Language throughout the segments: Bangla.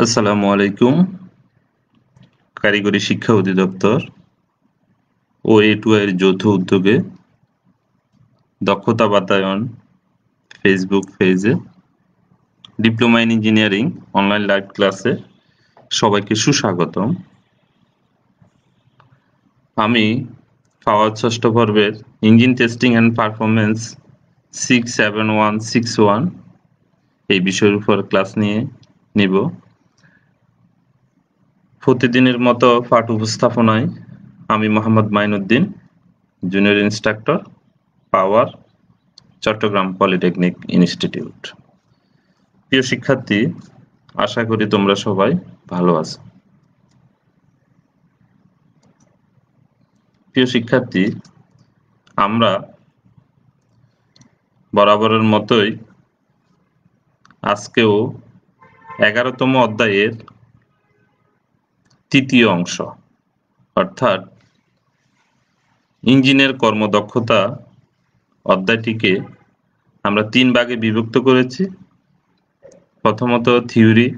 আসসালামু আলাইকুম। কারিগরি শিক্ষা অধিদপ্তর ও A2I এর যৌথ উদ্যোগে দক্ষতা বাতায়ন ফেসবুক পেজে diploma in engineering online live ক্লাসে সবাইকে সুস্বাগতম। আমি ফাওয়াদ ষষ্ঠ পর্বের ইঞ্জিন টেস্টিং অ্যান্ড পারফরমেন্স 67161 এই বিষয়ের উপর ক্লাস নিব। প্রতিদিনের মতো পাঠ উপস্থাপনায় আমি মোহাম্মদ মাইনুদ্দিন, জুনিয়র ইনস্ট্রাক্টর, পাওয়ার, চট্টগ্রাম পলিটেকনিক ইনস্টিটিউট। প্রিয় শিক্ষার্থী, আশা করি তোমরা সবাই ভালো আছো। প্রিয় শিক্ষার্থী, আমরা বরাবরের মতোই আজকেও 11তম অধ্যায়ের তৃতীয় অংশ অর্থাৎ ইঞ্জিনের কর্মদক্ষতা অধ্যায়টিকে আমরা 3 ভাগে বিভক্ত করেছি। প্রথমত থিওরি,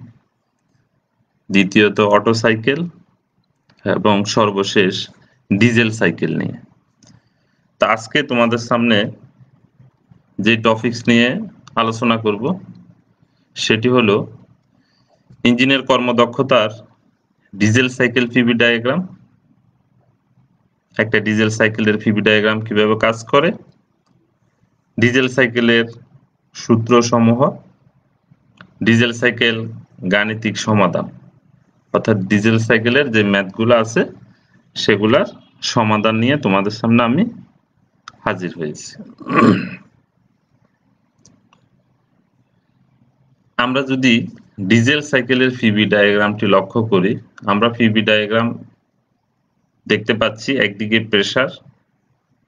দ্বিতীয়ত অটো সাইকেল এবং সর্বশেষ ডিজেল সাইকেল নিয়ে। তা আজকে তোমাদের সামনে যে টপিকস নিয়ে আলোচনা করব সেটি হলো ইঞ্জিনের কর্মদক্ষতার ডিজেল সাইকেল পিভি ডায়াগ্রাম, একটা ডিজেল সাইকেলের পিভি ডায়াগ্রাম কিভাবে কাজ করে, ডিজেল সাইকেলের সূত্রসমূহ, ডিজেল সাইকেল গাণিতিক সমাধান অর্থাৎ ডিজেল সাইকেলের যে ম্যাথগুলো আছে সেগুলার সমাধান নিয়ে তোমাদের সামনে আমি হাজির হয়েছি। আমরা যদি ডিজেল সাইকেলের পিভি ডায়াগ্রামটি লক্ষ্য করি, আমরা পিভি ডায়াগ্রাম দেখতে পাচ্ছি একদিকে প্রেসার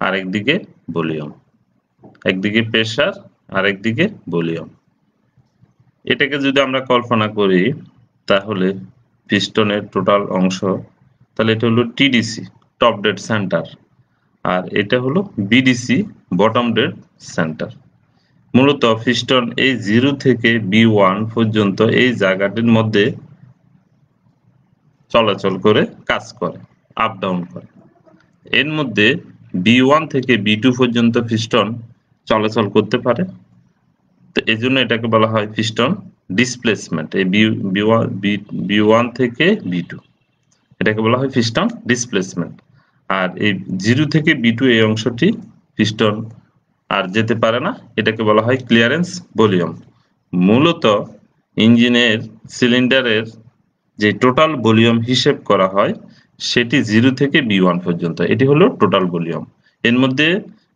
আর একদিকে ভলিউম, একদিকে প্রেসার আর একদিকে ভলিউম। এটাকে যদি আমরা কল্পনা করি তাহলে পিস্টনের টোটাল অংশ, তাহলে এটা হলো টিডিসি টপ ডেড সেন্টার আর এটা হলো বিডিসি বটম ডেড সেন্টার। মূলত পিস্টন এই 0 থেকে B1 পর্যন্ত এই জায়গাটির মধ্যে চলাচল করে কাজ করে, আপ ডাউন করে। এর মধ্যে B1 থেকে B2 পর্যন্ত পিস্টন চলাচল করতে পারে, তো এই জন্য এটাকে বলা হয় পিস্টন ডিসপ্লেসমেন্ট। এই B1 থেকে B2 এটাকে বলা হয় পিস্টন ডিসপ্লেসমেন্ট। আর এই 0 থেকে B2 এই অংশটি পিস্টন আর যেতে পারে না, এটাকে বলা হয় ক্লিয়ারেন্স ভলিউম। মূলত ইঞ্জিনের সিলিন্ডারের যে টোটাল ভলিউম হিসেব করা হয় সেটি 0 থেকে B1 পর্যন্ত, এটি হলো টোটাল ভলিউম। এর মধ্যে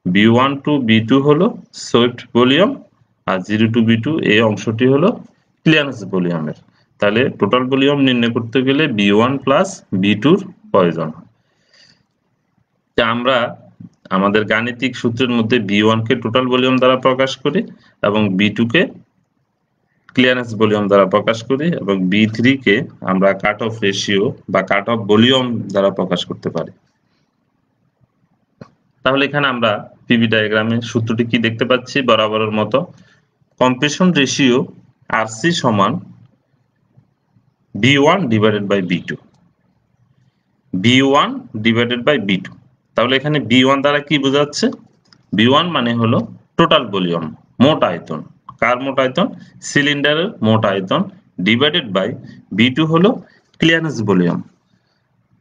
B1 টু B2 হলো সুইফট ভলিউম আর 0 টু B2 এই অংশটি হলো ক্লিয়ারেন্স ভলিউমের। তাহলে টোটাল ভলিউম নির্ণয় করতে গেলে B1 প্লাস B2 প্রয়োজন হয়। আমরা আমাদের গাণিতিক সূত্রের মধ্যে B1 কে টোটাল ভলিউম দ্বারা প্রকাশ করি এবং B2 কে ক্লিয়ারেন্স ভলিউম দ্বারা প্রকাশ করি এবং B3 কে আমরা কাট অফ রেশিও বা কাট অফ ভলিউম দ্বারা প্রকাশ করতে পারি। তাহলে এখানে আমরা পিভি ডায়াগ্রামে সূত্রটি কি দেখতে পাচ্ছি, বরাবরের মতো কম্প্রেশন রেশিও RC সমান B1 divided by B2, B1 divided by B2। তাহলে এখানে B1 দ্বারা কি বোঝাচ্ছে? B1 মানে হলো টোটাল ভলিউম, মোট আয়তন। কার মোট আয়তন? সিলিন্ডারের মোট আয়তন ডিভাইডেড বাই B2 হলো ক্লিয়ারেন্স ভলিউম।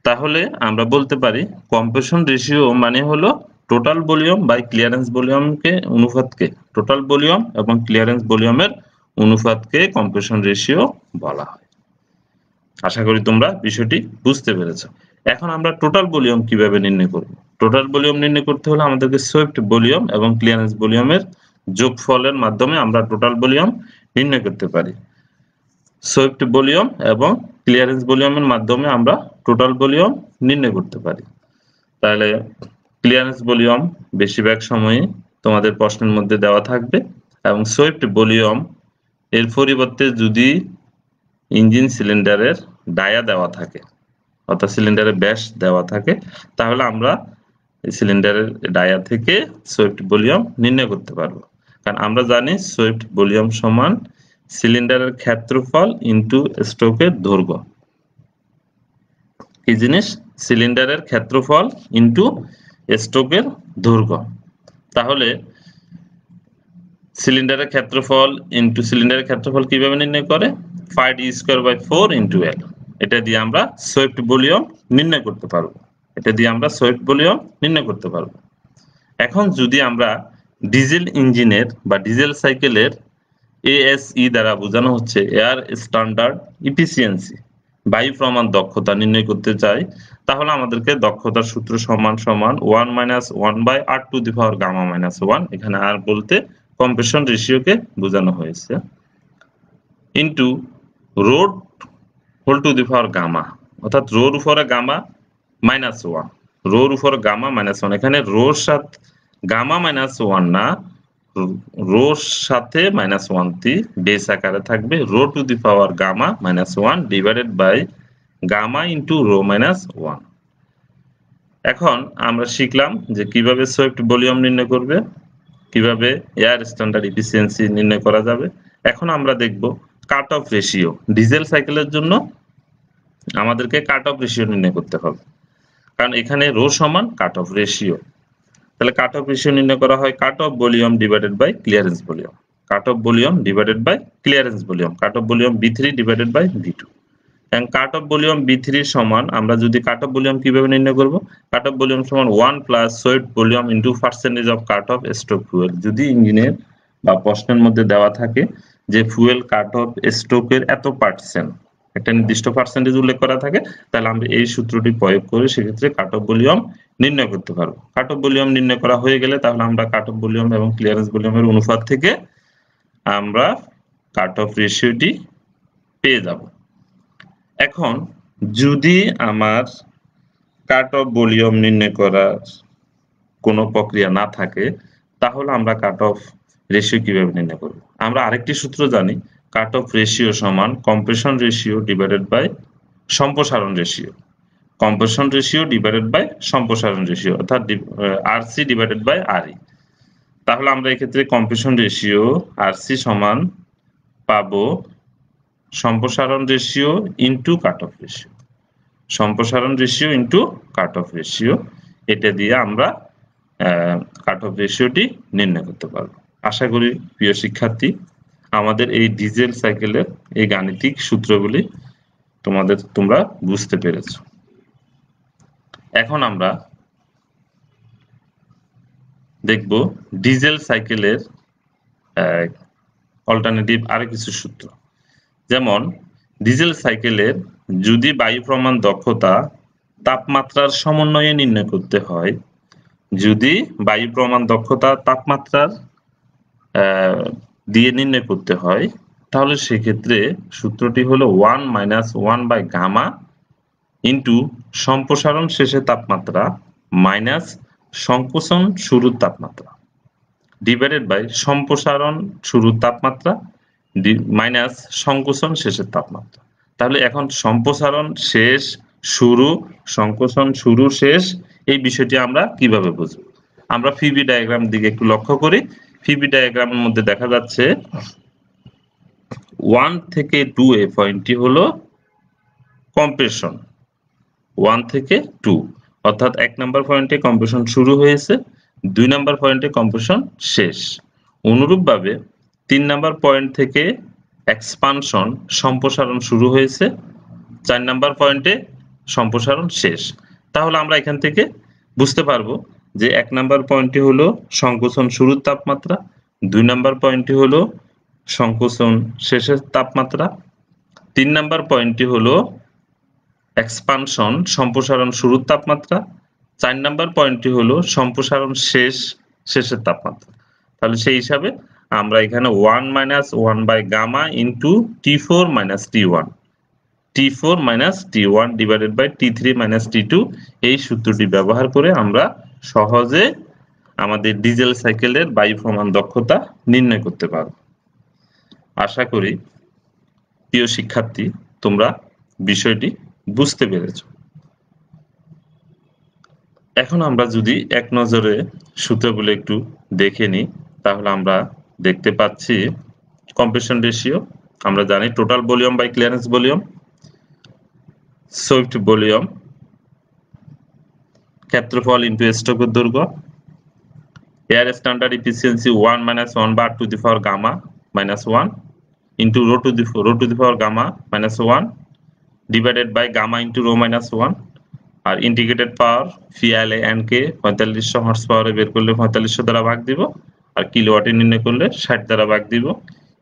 তাহলে আমরা বলতে পারি কম্প্রেশন রেশিও মানে হলো টোটাল ভলিউম বাই ক্লিয়ারেন্স ভলিউমকে অনুপাতকে, টোটাল ভলিউম এবং ক্লিয়ারেন্স ভলিউমের অনুপাতকে কম্প্রেশন রেশিও বলা হয়। আশা করি তোমরা বিষয়টি বুঝতে পেরেছো। এখন আমরা টোটাল ভলিউম কিভাবে নির্ণয় করব? টোটাল ভলিউম নির্ণয় করতে হলে আমাদেরকে সুইফট ভলিউম এবং ক্লিয়ারেন্স ভলিউমের যোগফলের মাধ্যমে আমরা টোটাল ভলিউম নির্ণয় করতে পারি। সুইফট ভলিউম এবং ক্লিয়ারেন্স ভলিউমের মাধ্যমে আমরা টোটাল ভলিউম নির্ণয় করতে পারি। তাহলে ক্লিয়ারেন্স ভলিউম বেশিরভাগ সময়ে তোমাদের প্রশ্নের মধ্যে দেওয়া থাকবে এবং সুইফট ভলিউম এর পরিবর্তে যদি ইঞ্জিন সিলিন্ডারের ডায়া দেওয়া থাকে অর্থাৎ সিলিন্ডারের ব্যাস দেওয়া থাকে তাহলে আমরা সিলিন্ডারের ডায়া থেকে সুইফট ভলিউম নির্ণয় করতে পারবো। কারণ আমরা জানি সুইফট ভলিউম সমান সিলিন্ডারের ক্ষেত্রফল ইনটু স্ট্রোকের দৈর্ঘ্য। কি জিনিস? সিলিন্ডারের ক্ষেত্রফল ইনটু স্ট্রোকের দৈর্ঘ্য। তাহলে সিলিন্ডারের ক্ষেত্রফল কিভাবে নির্ণয় করে? Pi D square by 4 into L. এটা দিয়ে আমরা সোয়েপ্ট ভলিউম নির্ণয় করতে পারবো। এখন যদি আমরা ডিজেল ইঞ্জিনের বা ডিজেল সাইকেলের এএসই দ্বারা বোঝানো হচ্ছে এয়ার স্ট্যান্ডার্ড ইফিসিয়েন্সি, বায়ু প্রমাণ দক্ষতা নির্ণয় করতে চাই, তাহলে আমাদেরকে দক্ষতার সূত্র সমান 1 minus 1 by r to the power gamma minus 1, এখানে আর বলতে কম্প্রেশন রেশিওকে বোঝানো হয়েছে, into rho whole to the power gamma, অর্থাৎ রোর উপরে গামা মাইনাস 1, এখানে রোর সাথে গামা মাইনাস 1 না, রোর সাথে মাইনাস 1 টি বেস আকারে থাকবে, rho to the power gamma minus 1 divided by gamma into rho minus 1। এখন আমরা শিখলাম যে কিভাবে সোয়েপ্ট ভলিউম নির্ণয় করবে, কিভাবে এয়ার স্ট্যান্ডার্ড এফিসিয়েন্সি নির্ণয় করা যাবে। এখন আমরা দেখব কাট অফ রেশিও। ডিজেল সাইকেলের জন্য আমাদেরকে কাট অফ রেশিও নির্ণয় করতে হবে, কারণ এখানে রো সমান কাট অফ রেশিও। তাহলে কাট অফ রেশিও নির্ণয় করা হয় cut off volume divided by clearance volume, cut off volume B3 divided by B2। এবং কাট অফ ভলিউম B3 সমান, আমরা যদি কাট অফ ভলিউম কিভাবে নির্ণয় করব, কাট অফ ভলিউম সমান 1 plus swept volume into percentage of cut off stroke fuel. যদি ইঞ্জিনের বা প্রশ্নের মধ্যে দেওয়া থাকে যে ফুয়েল কাট অফ স্ট্রোকের এত পার্সেন্ট, একটা নির্দিষ্ট পার্সেন্টেজ উল্লেখ করা থাকে, তাহলে আমরা এই সূত্রটি প্রয়োগ করে সেক্ষেত্রে কাট অফ ভলিউম নির্ণয় করতে পারবো। কাট অফ ভলিউম নির্ণয় করা হয়ে গেলে তাহলে আমরা কাট অফ ভলিউম এবং ক্লিয়ারেন্স ভলিউমের অনুপাত থেকে আমরা কাট অফ রেশিওটি পেয়ে যাব। এখন যদি আমার কাট অফ ভলিউম নির্ণয় করার কোনো প্রক্রিয়া না থাকে, তাহলে আমরা কাট অফ রেশিও কিভাবে নির্ণয় করব? আমরা আরেকটি সূত্র জানি, কাট অফ রেশিও সমান কম্প্রেশন রেশিও ডিভাইডেড বাই সম্প্রসারণ রেশিও, অর্থাৎ আরসি ডিভাইডেড বাই আরই। তাহলে আমরা এক্ষেত্রে কম্প্রেশন রেশিও আরসি সমান পাবো সম্প্রসারণ রেশিও ইনটু কাট অফ রেশিও, এটা দিয়ে আমরা কাট অফ রেশিওটি নির্ণয় করতে পারবো। আশা করি প্রিয় শিক্ষার্থী, আমাদের এই ডিজেল সাইকেলের এই গাণিতিক সূত্রগুলি তোমরা বুঝতে পেরেছো। এখন আমরা দেখব ডিজেল সাইকেলের অল্টারনেটিভ আরো কিছু সূত্র। যেমন ডিজেল সাইকেলের যদি বায়ু প্রমাণ দক্ষতা তাপমাত্রার সমন্বয়ে নির্ণয় করতে হয়, যদি বায়ু প্রমাণ দক্ষতা তাপমাত্রার দিয়ে নির্ণয় করতে হয়, তাহলে সেক্ষেত্রে সূত্রটি হলো 1 মাইনাস 1 বাই গামা ইন্টু সম্প্রসারণ শেষের তাপমাত্রা মাইনাস সংকোচন শুরুর তাপমাত্রা ডিভাইডেড বাই সম্প্রসারণ শুরুর তাপমাত্রা মাইনাস সংকোচন শেষের তাপমাত্রা। তাহলে এখন সম্প্রসারণ শেষ শুরু, সংকোচন শুরু শেষ, এই বিষয়টি আমরা কিভাবে বুঝবো? আমরা ফিবি ডায়াগ্রাম দিকে একটু লক্ষ্য করি। ফিবি ডায়াগ্রামের মধ্যে দেখা যাচ্ছে 1 থেকে 2 এ পয়েন্টটি হলো কম্প্রেশন, 1 থেকে 2, অর্থাৎ 1 নম্বর পয়েন্টে কম্প্রেশন শুরু হয়েছে, 2 নম্বর পয়েন্টে কম্প্রেশন শেষ। অনুরূপভাবে 3 নম্বর পয়েন্ট থেকে এক্সপানশন সম্প্রসারণ শুরু হয়েছে, 4 নম্বর পয়েন্টে সম্প্রসারণ শেষ। তাহলে আমরা এখান থেকে বুঝতে পারবো যে 1 নম্বর পয়েন্টটি হলো সংকোচন শুরুর তাপমাত্রা, 2 নম্বর পয়েন্টটি হলো সংকোচন শেষের তাপমাত্রা, 3 নম্বর পয়েন্টটি হলো এক্সপানশন সম্প্রসারণ শুরুর তাপমাত্রা, 4 নম্বর পয়েন্টটি হলো সম্প্রসারণ শেষের তাপমাত্রা। তাহলে সেই হিসাবে আমরা এখানে 1 minus 1 by gamma into T4 minus T1 divided by T3 minus T2, এই সূত্রটি ব্যবহার করে আমরা সহজে আমাদের ডিজেল সাইকেলের বায়ু প্রমাণ দক্ষতা নির্ণয় করতে পারব। আশা করি প্রিয় শিক্ষার্থী তোমরা বিষয়টি বুঝতে পেরেছো। এখন আমরা যদি এক নজরে সূত্রগুলো একটু দেখে নিই, তাহলে আমরা দেখতে পাচ্ছি কম্প্রেশন রেশিও আমরা জানি total volume by clearance volume, swept volume ক্ষেত্রফল ইনটু স্ট্রোকের দৈর্ঘ্য, এয়ার স্ট্যান্ডার্ড এফিসিয়েন্সি 1 মাইনাস 1 বার to the power gamma minus 1 into rho to the power gamma minus 1 divided by gamma into rho minus 1। আর ইন্টিগ্রেটেড পাওয়ার ফিআইএলএ এন্ড কে 4500 হর্স পাওয়ারে বের করলে 4500 দ্বারা ভাগ দিব, আর কিলোওয়াটে নির্ণয় করলে 60 দ্বারা ভাগ দিব।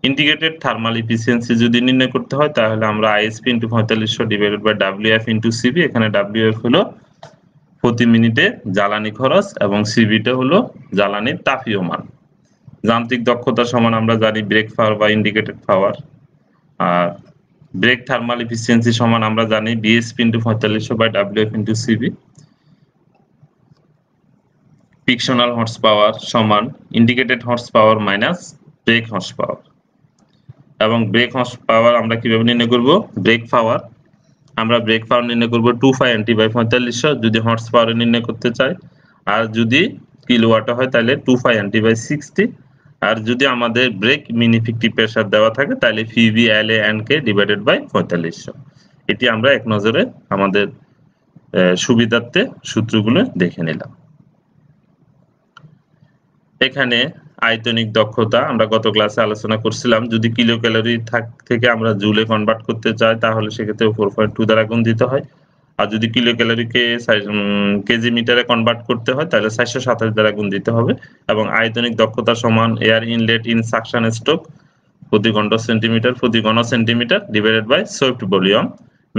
ইন্টিগ্রেটেড থার্মাল এফিসিয়েন্সি যদি নির্ণয় করতে হয় তাহলে আমরা ISP into 4500 divided by WF into CB, এখানে ডাব্লিউএফ হলো প্রতি মিনিটে জ্বালানি খরচ এবং সিবিটা হলো জ্বালানির তাপীয় মান। যান্ত্রিক দক্ষতা সমান আমরা জানি ব্রেক পাওয়ার বা ইন্ডিকেটেড পাওয়ার, আর ব্রেক থার্মাল এফিসিয়েন্সি সমান আমরা জানি BSP into 4500 by WF into CB. Frictional horse power সমান indicated horse power minus brake horse power. এবং ব্রেক হর্স পাওয়ার আমরা কিভাবে নির্ণয় করব? ব্রেক পাওয়ার নির্ণয় করব 2 NT বাই 4500 যদি হর্স পাওয়ার নির্ণয় করতে চাই, আর যদি কিলোওয়াট হয় তাহলে 2 NT বাই 60, আর যদি আমাদের ব্রেক মিন ইফেক্টিভ প্রেসার দেওয়া থাকে তাহলে PV/LA and K divided by 4500। এটি আমরা এক নজরে আমাদের সুবিধার্থে সূত্রগুলো দেখে নিলাম। এখানে আয়তনিক দক্ষতা আমরা গত ক্লাসে আলোচনা করছিলাম, যদি কিলো ক্যালোরি থেকে আমরা জুলে কনভার্ট করতে চাই তাহলে সেক্ষেত্রে 4.2 দ্বারা গুণ দিতে হয়, আর যদি কিলো ক্যালোরিকে কেজি মিটারে কনভার্ট করতে হয় তাহলে 427 দ্বারা গুণ দিতে হবে। এবং আয়তনিক দক্ষতা সমান air inlet in suction stroke প্রতি ঘন centimetre divided by swept volume.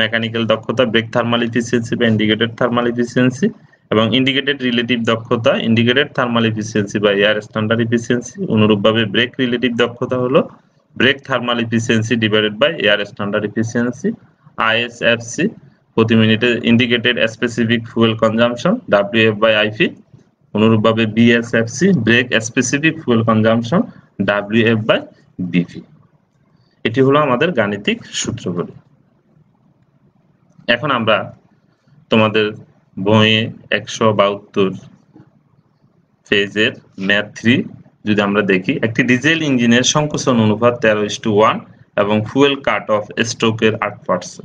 Mechanical দক্ষতা ব্রেক থার্মাল এফিসিয়েন্সি বা ইন্ডিকেটেড থার্মাল এফিসিয়েন্সি, এবং ইন্ডিকেটেড রিলেটিভ দক্ষতা ইন্ডিকেটেড থার্মাল এফিসিয়েন্সি বা এয়ার স্ট্যান্ডার্ড এফিসিয়েন্সি। অনুরূপভাবে ব্রেক রিলেটিভ দক্ষতা হলো brake thermal efficiency divided by air standard efficiency. ISFC প্রতি মিনিটে indicated specific fuel consumption WF by IP. অনুরূপভাবে BSFC brake specific fuel consumption WF by BP. এটি হলো আমাদের গাণিতিক সূত্রগুলি। এখন আমরা তোমাদের বইয়ে 172 পেজের ম্যাথ 3 যদি আমরা দেখি, একটি ডিজেল ইঞ্জিনের সংকোচন অনুপাত 13:1 এবং ফুয়েল কাট অফ স্ট্রোকের 8%।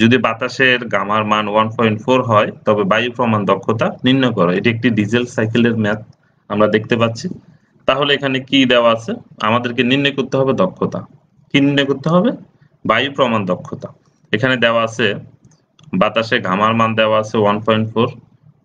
যদি বাতাসের গামার মান 1.4 হয় তবে বায়ু প্রমাণ দক্ষতা নির্ণয় করো। এটি একটি ডিজেল সাইকেলের ম্যাথ আমরা দেখতে পাচ্ছি। তাহলে এখানে কি দেওয়া আছে? আমাদেরকে নির্ণয় করতে হবে দক্ষতা। কি নির্ণয় করতে হবে? বায়ু প্রমাণ দক্ষতা। এখানে দেওয়া আছে বাতাসে ঘামার মান দেওয়া আছে 1.4,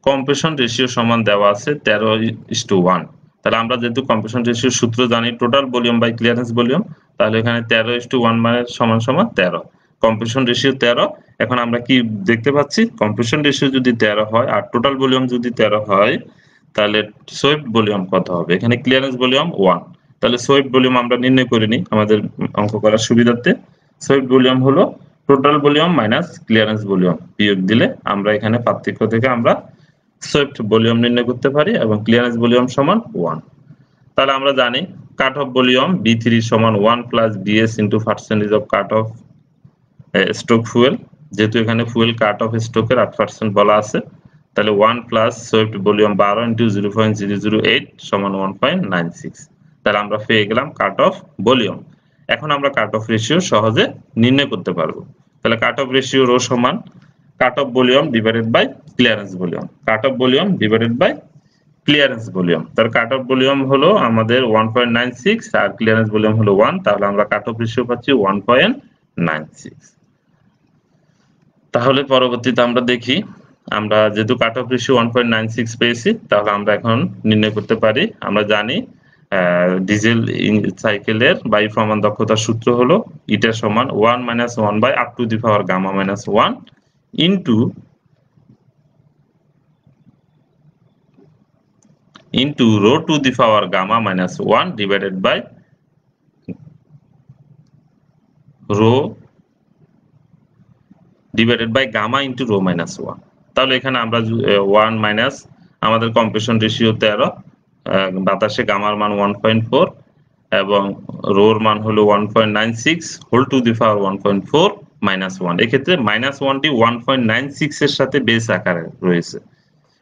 কম্প্রেশন রেশিও সমান দেওয়া আছে 13:1। তাহলে আমরা যেহেতু কম্প্রেশন রেশিওর সূত্র জানি total volume by clearance volume, তাহলে এখানে 13:1 মানে সমান 13। Compression ratio 13। এখন আমরা কি দেখতে পাচ্ছি? কম্প্রেশন রেশিও যদি 13 হয় আর টোটাল ভলিউম যদি 13 হয় তাহলে সুইফট ভলিউম কত হবে? এখানে ক্লিয়ারেন্স ভলিউম 1। তাহলে সুইফট ভলিউম আমরা নির্ণয় করে নিই আমাদের অঙ্ক করার সুবিধার্থে। সুইফট ভলিউম হলো total volume minus clearance volume বিয়োগ দিলে আমরা এখানে পার্থক্য থেকে আমরা সুইফট ভলিউম নির্ণয় করতে পারি, এবং ক্লিয়ারেন্স ভলিউম সমান 1। তাহলে আমরা জানি কাট অফ ভলিউম B3 সমান 1 plus BS into percentage of cut off stroke fuel. যেহেতু এখানে ফুয়েল কাট অফ স্ট্রোকের 8% বলা আছে, তাহলে 1 প্লাস সুইফট ভলিউম 12 ইনটু 0.008 সমান 1.96। তাহলে আমরা পেয়ে গেলাম কাট অফ ভলিউম। এখন আমরা কাট অফ রেশিও সহজে নির্ণয় করতে পারবো। তাহলে কাট অফ রেশিও রো সমান cut off volume divided by clearance volume. Cut off volume divided by clearance volume. তার কাট অফ ভলিউম হলো আমাদের 1.96 আর ক্লিয়ারেন্স ভলিউম হলো 1, তাহলে আমরা কাট অফ রেশিও পাচ্ছি 1.96। তাহলে পরবর্তীতে আমরা দেখি, আমরা যেহেতু কাট অফ রেশিও 1.96 পেয়েছি তাহলে আমরা এখন নির্ণয় করতে পারি। আমরা জানি ডিজেল সাইকেলের বায়ু প্রমাণ দক্ষতার সূত্র হলো ইটা সমান 1 minus 1 by up to the power gamma minus 1 into rho to the power gamma minus 1 divided by rho divided by gamma into rho minus 1। তাহলে এখানে আমরা 1 মাইনাস আমাদের কম্প্রেশন রেশিও 13, বাতাসে গামার মান 1.4 এবং রোর মান হলো 1.96 whole to the power 1.4 minus 1। এক্ষেত্রে মাইনাস 1টি 1.96 এর সাথে বেস আকারে রয়েছে,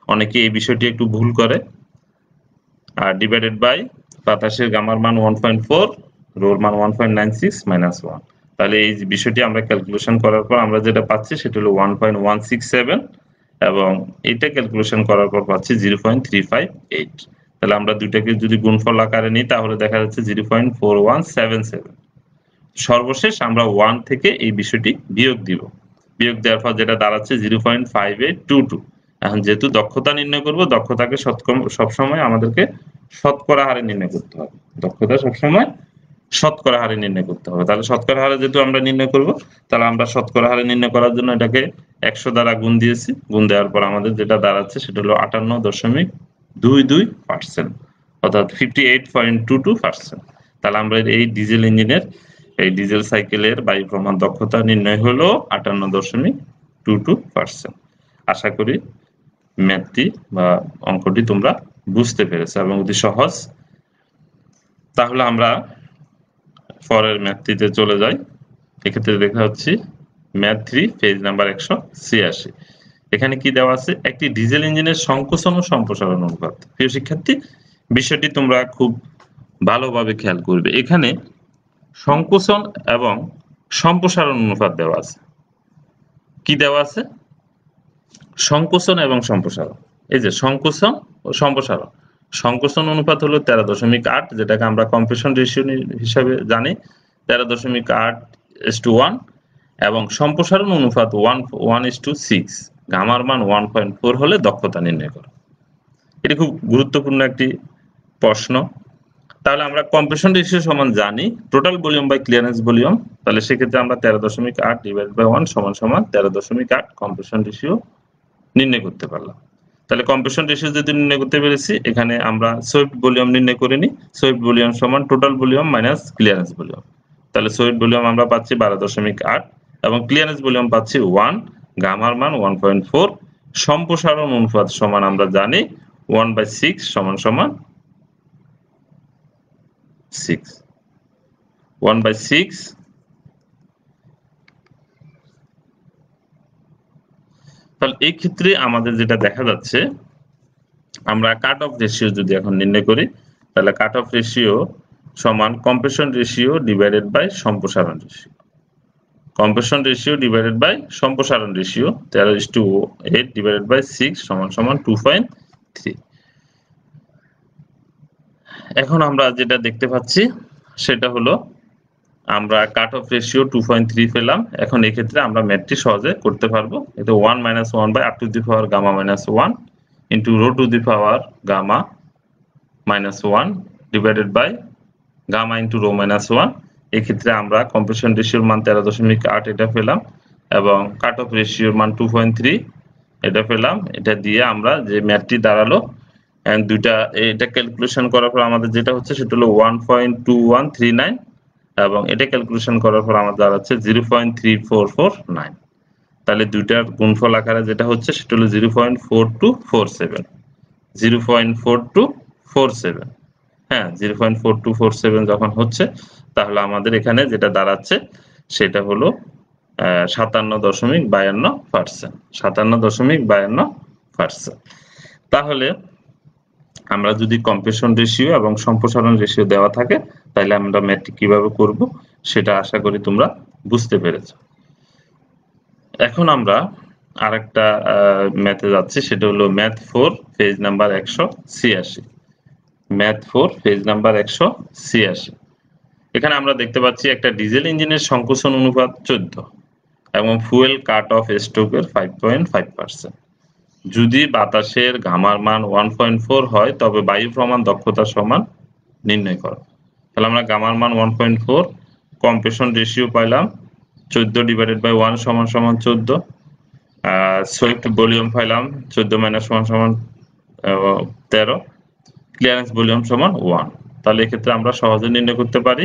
অনেকে এই বিষয়টি একটু ভুল করে। আর ডিভাইডেড বাই বাতাসের গামার মান 1.4 রোর মান 1.96 মাইনাস 1। তাহলে এই বিষয়টি আমরা ক্যালকুলেশন করার পর আমরা যেটা পাচ্ছি সেটা হলো 1.167 এবং এটা ক্যালকুলেশন করার পর পাচ্ছি 0.358। তাহলে আমরা দুইটাকে যদি গুণফল আকারে নিই তাহলে দেখা যাচ্ছে 0.4177। সর্বশেষ আমরা 1 থেকে এই বিষয়টি বিয়োগ দিব। বিয়োগ দেওয়ার পর যেটা দাঁড়াচ্ছে 0.5822। এখন যেহেতু দক্ষতা নির্ণয় করব, দক্ষতাকে সবসময় আমাদেরকে শতকরা হারে নির্ণয় করতে হবে। দক্ষতা সবসময় শতকরা হারে নির্ণয় করতে হবে। তাহলে শতকরা হারে যেহেতু আমরা নির্ণয় করব, তাহলে আমরা শতকরা হারে নির্ণয় করার জন্য এটাকে 100 দ্বারা গুণ দিয়েছি। গুণ দেওয়ার পর আমাদের যেটা দাঁড়াচ্ছে সেটা হলো 58.22%, অর্থাৎ 58.22%। তাহলে আমরা এই ডিজেল ইঞ্জিনের, এই ডিজেল সাইকেলের বায়ু প্রমাণ দক্ষতা নির্ণয় হলো 58.22%। আশা করি ম্যাথটি বা অঙ্কটি তোমরা বুঝতে পেরেছো এবং অতি সহজ। তাহলে আমরা পরের ম্যাথটিতে চলে যাই। এক্ষেত্রে দেখা হচ্ছে ম্যাথ 3 পেজ নাম্বার 186। এখানে কি দেওয়া আছে? একটি ডিজেল ইঞ্জিনের সংকোচন ও সম্প্রসারণ অনুপাত। প্রিয় শিক্ষার্থী, বিষয়টি তোমরা খুব ভালোভাবে খেয়াল করবে। এখানে সংকোচন এবং সম্প্রসারণ অনুপাত দেওয়া আছে। কি দেওয়া আছে? সংকোচন এবং সম্প্রসারণ। এই যে সংকোচন ও সম্প্রসারণ। সংকোচন অনুপাত হলো 13.8, যেটাকে আমরা কম্প্রেশন রেশিও হিসাবে জানি, 13.8:1, এবং সম্প্রসারণ অনুপাত 1:6। গামার মান 1.4 হলে দক্ষতা নির্ণয় করো। এটি খুব গুরুত্বপূর্ণ একটি প্রশ্ন। তাহলে আমরা কম্প্রেশন রেশিও সমান জানি total volume by clearance volume. তাহলে সেক্ষেত্রে আমরা 13.8 ডিভাইডেড বাই 1 সমান 13.8 কম্প্রেশন রেশিও নির্ণয় করতে পারলাম। তাহলে কম্প্রেশন রেশিও যদি নির্ণয় করতে পেরেছি, এখানে আমরা সোয়েপ্ট ভলিউম নির্ণয় করে নিই। সোয়েপ্ট ভলিউম সমান total volume minus clearance volume. তাহলে সোয়েপ্ট ভলিউম আমরা পাচ্ছি 12.8 এবং ক্লিয়ারেন্স ভলিউম পাচ্ছি 1, গামার মান 1.4। সম্প্রসারণ অনুপাত সমান আমরা জানি 1/6 সমান 6, 1/6। তাহলে এই ক্ষেত্রে আমাদের যেটা দেখা যাচ্ছে, আমরা কাট অফ রেশিও যদি এখন নির্ণয় করি, তাহলে কাট অফ রেশিও সমান কম্প্রেশন রেশিও ডিভাইডেড বাই সম্প্রসারণ ratio. Compression ratio divided by সম্প্রসারণ রেশিও 13:8 ডিভাইডেড বাই 6 সমান 2.3। এখন আমরা যেটা দেখতে পাচ্ছি সেটা হলো আমরা কাট অফ রেশিও 2.3 পেলাম। এখন এই ক্ষেত্রে আমরা ম্যাথটি সহজে করতে পারবো। এটা 1 - 1 by r to the power gamma minus 1 into rho to the power gamma minus 1 divided by gamma into rho minus 1। এক্ষেত্রে আমরা কম্প্রেশন রেশিওর মান 13.8 এটা পেলাম এবং কাট অফ রেশিওর মান 2.3 এটা পেলাম। এটা দিয়ে আমরা যে ম্যাথটি দাঁড়ালো, দুইটা এটা ক্যালকুলেশন করার পর আমাদের যেটা হচ্ছে সেটা হলো 1.2139 এবং এটা ক্যালকুলেশন করার পর আমাদের দাঁড়াচ্ছে 0.3449। তাহলে দুইটার গুণফল আকারে যেটা হচ্ছে সেটা হলো 0.4247, 0.4247। হ্যাঁ, 0.4247 যখন হচ্ছে, তাহলে আমাদের এখানে যেটা দাঁড়াচ্ছে সেটা হলো 57.52%, 57.52%। তাহলে আমরা যদি কম্প্রেশন রেশিও এবং সম্প্রসারণ রেশিও দেওয়া থাকে, তাহলে আমরা ম্যাথটি কিভাবে করব সেটা আশা করি তোমরা বুঝতে পেরেছো। এখন আমরা আরেকটা ম্যাথে যাচ্ছি, সেটা হলো math 4 page number 186। Math 4 page number 186। এখানে আমরা দেখতে পাচ্ছি একটা ডিজেল ইঞ্জিনের সংকোচন অনুপাত 14 এবং ফুয়েল কাট অফ স্ট্রোকের 5.5%। যদি বাতাসের গামার মান 1.4 হয় তবে বায়ু প্রমাণ দক্ষতা সমান নির্ণয় করো। তাহলে আমরা গামার মান 1.4, কম্প্রেশন রেশিও পাইলাম 14 ডিভাইডেড বাই 1 সমান 14, সোয়েপ্ট ভলিউম পাইলাম 14 - 1 সমান 13, ক্লিয়ারেন্স ভলিউম সমান 1। তাহলে এক্ষেত্রে আমরা সহজে নির্ণয় করতে পারি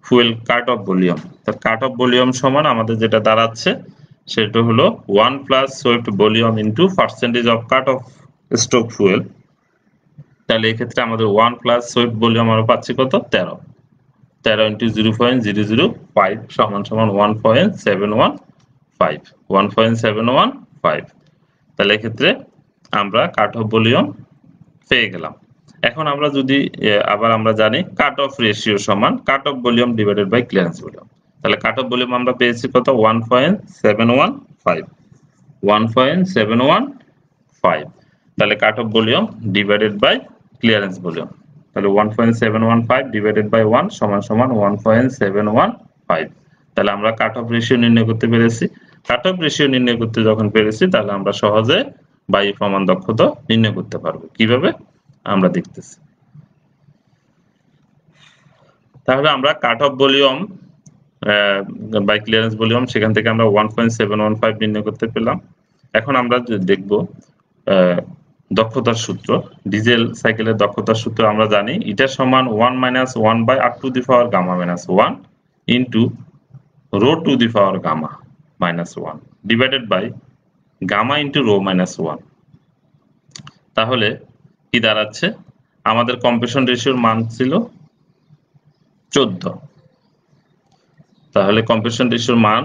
ফুয়েল কাট অফ ভলিউম। তার কাট অফ ভলিউম সমান আমাদের যেটা দাঁড়াচ্ছে সেটা হলো 1 plus swept volume into percentage of cut off stroke fuel. তাহলে এক্ষেত্রে আমাদের 1 প্লাস সোয়েপ্ট ভলিউম আমরা পাচ্ছি কত? 13 ইন্টু 0.005 সমান 1.715, 1.715। তাহলে এক্ষেত্রে আমরা কাট অফ ভলিউম পেয়ে গেলাম। এখন আমরা যদি আবার আমরা জানি কাট অফ রেশিও সমান cut off volume divided by clearance volume. তাহলে কাট অফ ভলিউম আমরা পেয়েছি কত 1.715 1.715 তাহলে cut off volume divided by clearance volume তাহলে 1.715 ডিভাইডেড বাই 1 সমান সমান 1.715 তাহলে আমরা কাট অফ রেশিও নির্ণয় করতে পেরেছি। কাট অফ রেশিও নির্ণয় করতে যখন পেরেছি তাহলে আমরা সহজে বায়ু প্রমাণ দক্ষতা নির্ণয় করতে পারবো। কিভাবে আমরা দেখতেছি। তাহলে আমরা cut off volume by clearance volume সেখান থেকে আমরা 1.715 নির্ণয় করতে পেলাম। এখন আমরা দেখব দক্ষতার সূত্র। ডিজেল সাইকেলের দক্ষতার সূত্র আমরা জানি এটা সমান 1 - 1 by r to the power gamma minus 1 into rho to the power gamma minus 1 divided by gamma into rho minus 1। তাহলে কি দাঁড়াচ্ছে আমাদের কম্প্রেশন রেশিওর মান ছিল 14। তাহলে কম্প্রেশন রেশিওর মান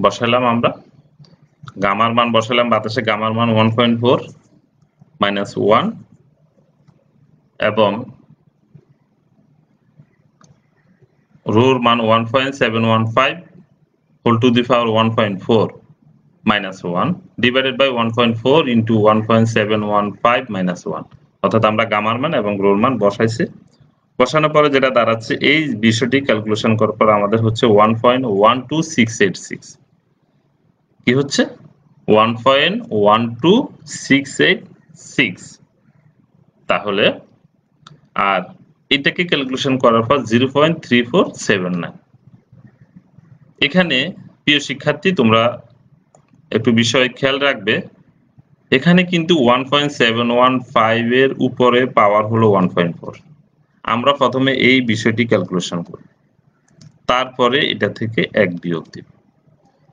বসালাম আমরা গামার মান বসালাম বাতাসে গামার মান 1.4 মাইনাস 1 এবং রোর মান 1.715 whole to the power 1.4 minus 1 divided by 1.4 into 1.715 minus 1 অর্থাৎ আমরা গামার মান এবং রোর মান বসাইছি। বসানোর পরে যেটা দাঁড়াচ্ছে এই বিষয়টি ক্যালকুলেশন করার পর আমাদের হচ্ছে 1.12686 কি হচ্ছে 1.12686 তাহলে আর এটাকে ক্যালকুলেশন করার পর 0.3479। এখানে প্রিয় শিক্ষার্থী তোমরা একটু বিষয় খেয়াল রাখবে এখানে কিন্তু 1.715 এর উপরে পাওয়ার হলো 1.4। আমরা প্রথমে এই বিষয়টি ক্যালকুলেশন করব তারপরে এটা থেকে 1 বিয়োগ দিব।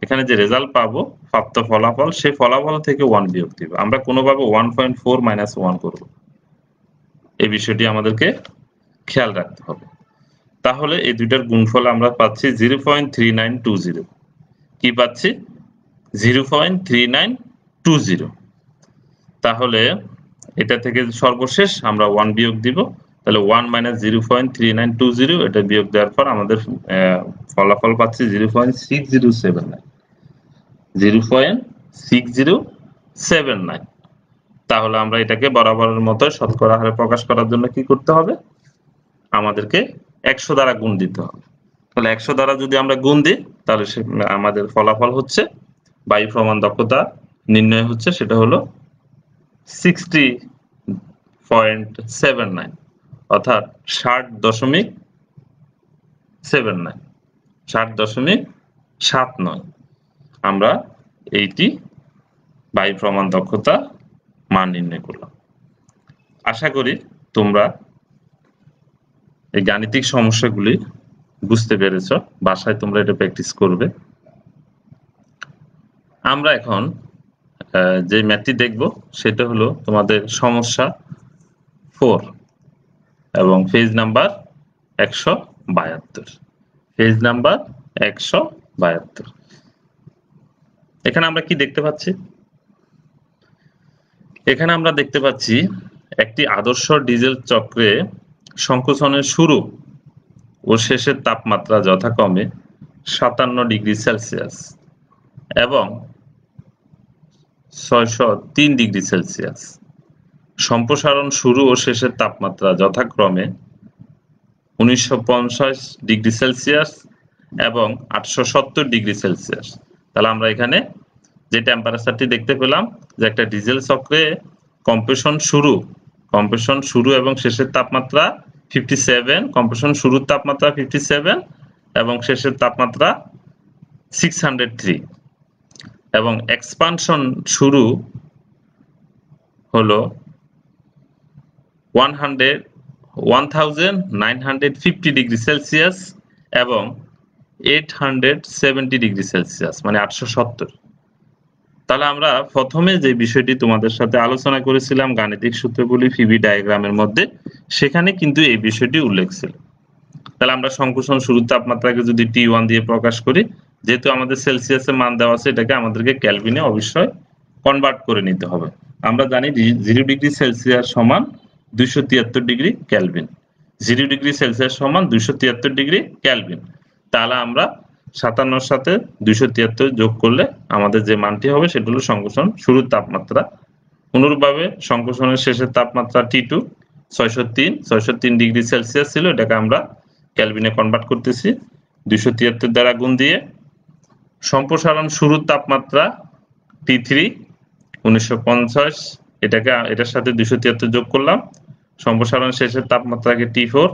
এখানে যে রেজাল্ট পাবো প্রাপ্ত ফলাফল সেই ফলাফল থেকে 1 বিয়োগ দিব। আমরা কোনোভাবে 1.4 মাইনাস 1 করব। এই বিষয়টি আমাদেরকে খেয়াল রাখতে হবে। তাহলে এই দুইটার গুণফল আমরা পাচ্ছি 0.3920। কি পাচ্ছি 0.3920। তাহলে এটা থেকে সর্বশেষ আমরা 1 বিয়োগ দিব। তাহলে 1 মাইনাস 0.3920 এটা বিয়োগ দেওয়ার পর আমাদের ফলাফল পাচ্ছি 0.6079 0.6079। তাহলে আমরা এটাকে বরাবরের মতো শতকরা হারে প্রকাশ করার জন্য কি করতে হবে আমাদেরকে 100 দ্বারা গুণ দিতে হবে। তাহলে 100 দ্বারা যদি আমরা গুণ দিই তাহলে আমাদের ফলাফল হচ্ছে বায়ু প্রমাণ দক্ষতা নির্ণয় হচ্ছে সেটা হলো 60.79 অর্থাৎ 60.79 60.79 আমরা এইটি বায়ু প্রমাণ দক্ষতা মান নির্ণয় করলাম। আশা করি তোমরা এই গাণিতিক সমস্যাগুলি বুঝতে পেরেছ। বাসায় তোমরা এটা প্র্যাকটিস করবে। আমরা এখন যে ম্যাথটি দেখব সেটা হলো তোমাদের সমস্যা 4 এবং পেজ নাম্বার 172 পেজ নাম্বার 172। এখানে আমরা কি দেখতে পাচ্ছি এখানে আমরা দেখতে পাচ্ছি একটি আদর্শ ডিজেল চক্রে সংকোচনের শুরু ও শেষের তাপমাত্রা যথাক্রমে 57 ডিগ্রি সেলসিয়াস এবং 603 ডিগ্রি সেলসিয়াস। সম্প্রসারণ শুরু ও শেষের তাপমাত্রা যথাক্রমে 1950 ডিগ্রি সেলসিয়াস এবং 870 ডিগ্রি সেলসিয়াস। তাহলে আমরা এখানে যে টেম্পারেচারটি দেখতে পেলাম যে একটা ডিজেল চক্রে কম্প্রেশন শুরু এবং শেষের তাপমাত্রা 57, কম্প্রেশন শুরুর তাপমাত্রা 57 এবং শেষের তাপমাত্রা 603 এবং এক্সপানশন শুরু হলো 1950 ডিগ্রি সেলসিয়াস এবং 870 ডিগ্রি সেলসিয়াস মানে 870। তাহলে আমরা প্রথমে যে বিষয়টি তোমাদের সাথে আলোচনা করেছিলাম গাণিতিক সূত্রগুলি ফিবি ডায়াগ্রামের মধ্যে সেখানে কিন্তু এই বিষয়টি উল্লেখ ছিল। তাহলে আমরা সংকোচন শুরুর তাপমাত্রাকে যদি T1 দিয়ে প্রকাশ করি যেহেতু আমাদের সেলসিয়াসের মান দেওয়া আছে এটাকে আমাদেরকে কেলভিনে অবশ্যই কনভার্ট করে নিতে হবে। আমরা জানি 0 ডিগ্রি সেলসিয়াস সমান 273 ডিগ্রি কেলভিন। 0 ডিগ্রি সেলসিয়াস সমান 273 ডিগ্রি কেলভিন। তাহলে আমরা 57 সাথে 273 যোগ করলে আমাদের যে মানটি হবে সেটা হলো সংকোচন শুরুর তাপমাত্রা। অনুরূপভাবে সংকোচনের শেষের তাপমাত্রা T2 603 ডিগ্রি সেলসিয়াস ছিল, এটাকে আমরা কেলভিনে কনভার্ট করতেছি 273 দ্বারা গুণ দিয়ে। সম্প্রসারণ শুরুর তাপমাত্রা T3 1950, এটার সাথে 273 যোগ করলাম। সম্প্রসারণ শেষের তাপমাত্রাকে T4,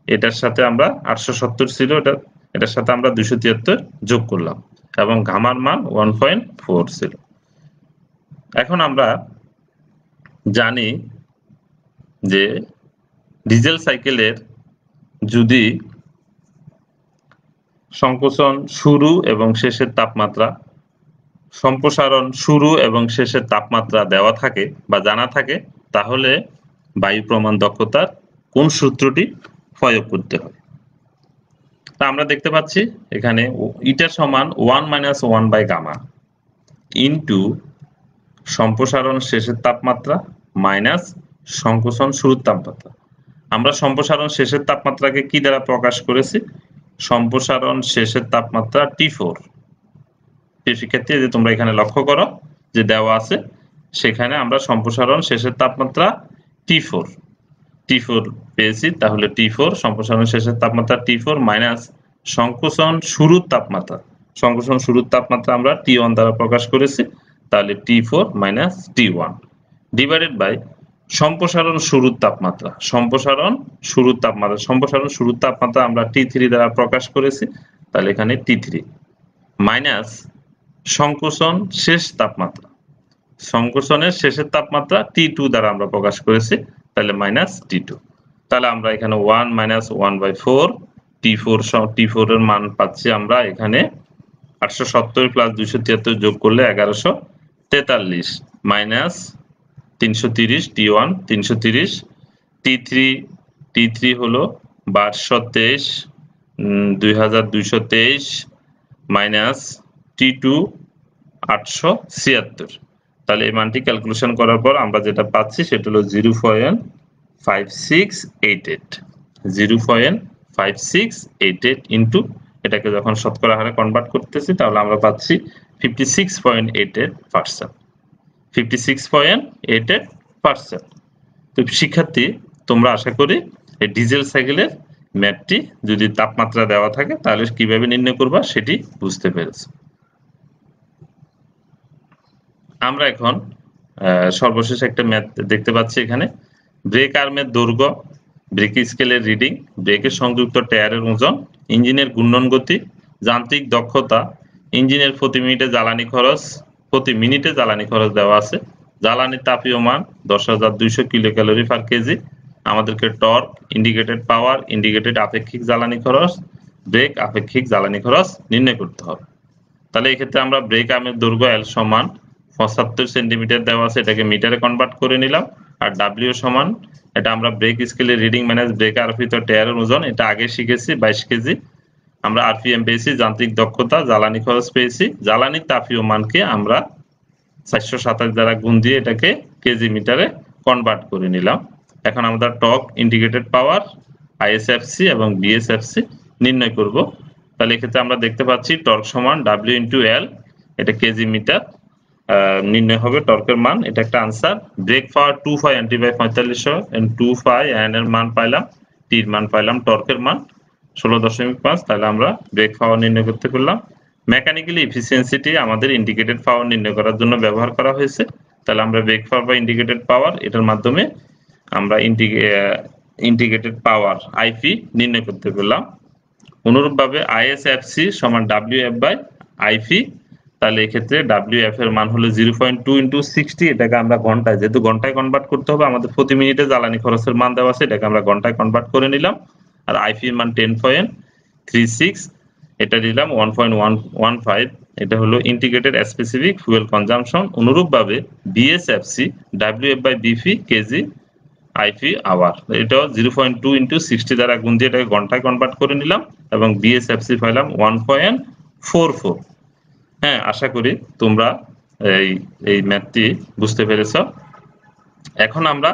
এটার সাথে আমরা 870 ছিল, এটার সাথে আমরা 273 যোগ করলাম এবং গামার মান 1.4 ছিল। এখন আমরা জানি যে ডিজেল সাইকেলের যদি সংকোচন শুরু এবং শেষের তাপমাত্রা, সম্প্রসারণ শুরু এবং শেষের তাপমাত্রা দেওয়া থাকে বা জানা থাকে, তাহলে বায়ু প্রমাণ দক্ষতার কোন সূত্রটি প্রয়োগ করতে হয়। তা আমরা দেখতে পাচ্ছি এখানে ইটা সমান 1 - 1 বাই গামা ইন্টু সম্প্রসারণ শেষের তাপমাত্রা মাইনাস সংকোচন শুরুর তাপমাত্রা। আমরা সম্প্রসারণ শেষের তাপমাত্রাকে কি দ্বারা প্রকাশ করেছি? সম্প্রসারণ শেষের তাপমাত্রা T4। শিক্ষার্থী, যে তোমরা এখানে লক্ষ্য করো যে দেওয়া আছে, সেখানে আমরা সম্প্রসারণ শেষের তাপমাত্রা T4 পেয়েছি। তাহলে T4 সম্প্রসারণ শেষের তাপমাত্রা T4 মাইনাস সংকোচন শুরুর তাপমাত্রা, সংকোচন শুরুর তাপমাত্রা আমরা T1 দ্বারা প্রকাশ করেছি, তাহলে T4 minus T1 divided by সম্প্রসারণ শুরুর তাপমাত্রা, সম্প্রসারণ শুরুর তাপমাত্রা আমরা T3 দ্বারা প্রকাশ করেছি, তাহলে এখানে T3 মাইনাস সংকোচন শেষ তাপমাত্রা, সংকোচনের শেষের তাপমাত্রা T2 দ্বারা আমরা প্রকাশ করেছি, তাহলে মাইনাস T2। তাহলে আমরা এখানে 1 - 1/4 T4 এর মান পাচ্ছি আমরা এখানে 870 প্লাস 273 যোগ করলে 1143 মাইনাস 330 T1 330, T3 হলো 1223 2223 মাইনাস T2 876। তাহলে এই মানটি ক্যালকুলেশন করার পর আমরা যেটা পাচ্ছি সেটা হলো 0.5688 ইন্টু এটাকে যখন শতকরা হারে কনভার্ট করতেছি তাহলে আমরা পাচ্ছি 56.88%। 56.88%। তো শিক্ষার্থী, তোমরা আশা করি এই ডিজেল সাইকেলের ম্যাথটি যদি তাপমাত্রা দেওয়া থাকে তাহলে কিভাবে নির্ণয় করবা সেটি বুঝতে পেরেছো। আমরা এখন সর্বশেষ একটা ম্যাথ দেখতে পাচ্ছি এখানে। ব্রেক আর্মের দৈর্ঘ্য, ব্রেক স্কেলের রিডিং, ব্রেকের সংযুক্ত টায়ারের ওজন, ইঞ্জিনের ঘূর্ণন গতি, যান্ত্রিক দক্ষতা, ইঞ্জিনের প্রতি মিনিটে জ্বালানি খরচ দেওয়া আছে, জ্বালানির তাপীয় মান 10,200 কিলো ক্যালোরি পার কেজি, আমাদেরকে টর্ক, ইন্ডিকেটেড পাওয়ার, ইন্ডিকেটেড আপেক্ষিক জ্বালানি খরচ, ব্রেক আপেক্ষিক জ্বালানি খরচ নির্ণয় করতে হবে। তাহলে এক্ষেত্রে আমরা ব্রেক আর্মের দৈর্ঘ্য L সমান 75 সেন্টিমিটার দেওয়া আছে, এটাকে মিটারে কনভার্ট করে নিলাম। আর W সমান, এটা আমরা ব্রেক স্কেলের রিডিং মাইনাস ব্রেক আরপিত টায়ারের ওজন, এটা আগে শিখেছি 22 কেজি। আমরা আরপিএম পেয়েছি, যান্ত্রিক দক্ষতা, জ্বালানি খরচ পেয়েছি, জ্বালানির তাপীয় মানকে আমরা 427 দ্বারা গুণ দিয়ে এটাকে কেজি মিটারে কনভার্ট করে নিলাম। এখন আমরা টর্ক, ইন্ডিকেটেড পাওয়ার, আইএসএফসি এবং বিএসএফসি নির্ণয় করব। তাহলে এক্ষেত্রে আমরা দেখতে পাচ্ছি টর্ক সমান W ইন্টু L, এটা কেজি মিটার নির্ণয় হবে টর্কের মান, এটা একটা answer. Brake power 25 NT by 4500 and 25 N এর মান পাইলাম, T এর মান পাইলাম, টর্কের মান 16.5। তাহলে আমরা ব্রেক পাওয়ার নির্ণয় করতে পারলাম। মেকানিক্যালি এফিসিয়েন্সিটি আমাদের ইন্ডিকেটেড পাওয়ার নির্ণয় করার জন্য ব্যবহার করা হয়েছে। তাহলে আমরা ব্রেক পাওয়ার বা ইন্ডিকেটেড পাওয়ার, এটার মাধ্যমে আমরা ইন্ডিকেটেড পাওয়ার আইপি নির্ণয় করতে পারলাম। অনুরূপভাবে আইএসএফসি সমান WF বাই আইপি, তাহলে এক্ষেত্রে WF এর মান হলো 0.2 × 60, এটাকে আমরা ঘন্টায়, যেহেতু ঘন্টায় কনভার্ট করতে হবে, আমাদের প্রতি মিনিটে জ্বালানি খরচের মান দেওয়া আছে, এটাকে আমরা ঘন্টায় কনভার্ট করে নিলাম। আর আইপি এর মান 10.36, এটা দিলাম 1.115, এটা হলো ইন্টিগ্রেটেড স্পেসিফিক ফুয়েল কনজাম্পশন। অনুরূপভাবে BSFC WF by BP kg IP hour, এটাও 0.2 × 60 দ্বারা গুণ দিয়ে এটাকে ঘন্টায় কনভার্ট করে নিলাম এবং বিএসএফসি পাইলাম 1.44। হ্যাঁ, আশা করি তোমরা এই ম্যাথটি বুঝতে পেরেছ। এখন আমরা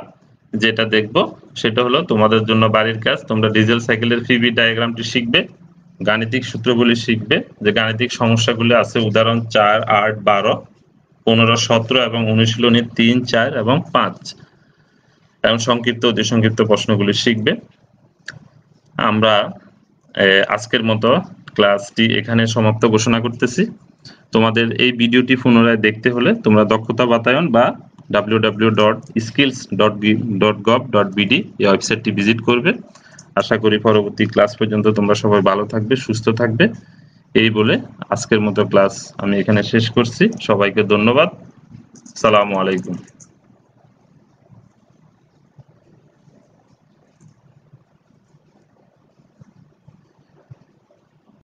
যেটা দেখব সেটা হলো তোমাদের জন্য বাড়ির কাজ। তোমরা ডিজেল সাইকেলের পিভি ডায়াগ্রামটি শিখবে, গাণিতিক সূত্রগুলি শিখবে, যে গাণিতিক সমস্যাগুলি আছে উদাহরণ 4, 8, 12, 15, 17 এবং অনুশীলনী 3, 4 এবং 5 এবং সংক্ষিপ্ত অতি সংক্ষিপ্ত প্রশ্নগুলি শিখবে। আমরা আজকের মতো ক্লাসটি এখানে সমাপ্ত ঘোষণা করতেছি। তোমাদের এই ভিডিওটি পুনরায় দেখতে হলে তোমরা দক্ষতা বাতায়ন বা www.skills.gov.bd এই ওয়েবসাইটটি ভিজিট করবে। আশা করি পরবর্তী ক্লাস পর্যন্ত তোমরা সবাই ভালো থাকবে, সুস্থ থাকবে। এই বলে আজকের মতো ক্লাস আমি এখানে শেষ করছি। সবাইকে ধন্যবাদ। আসসালামু আলাইকুম।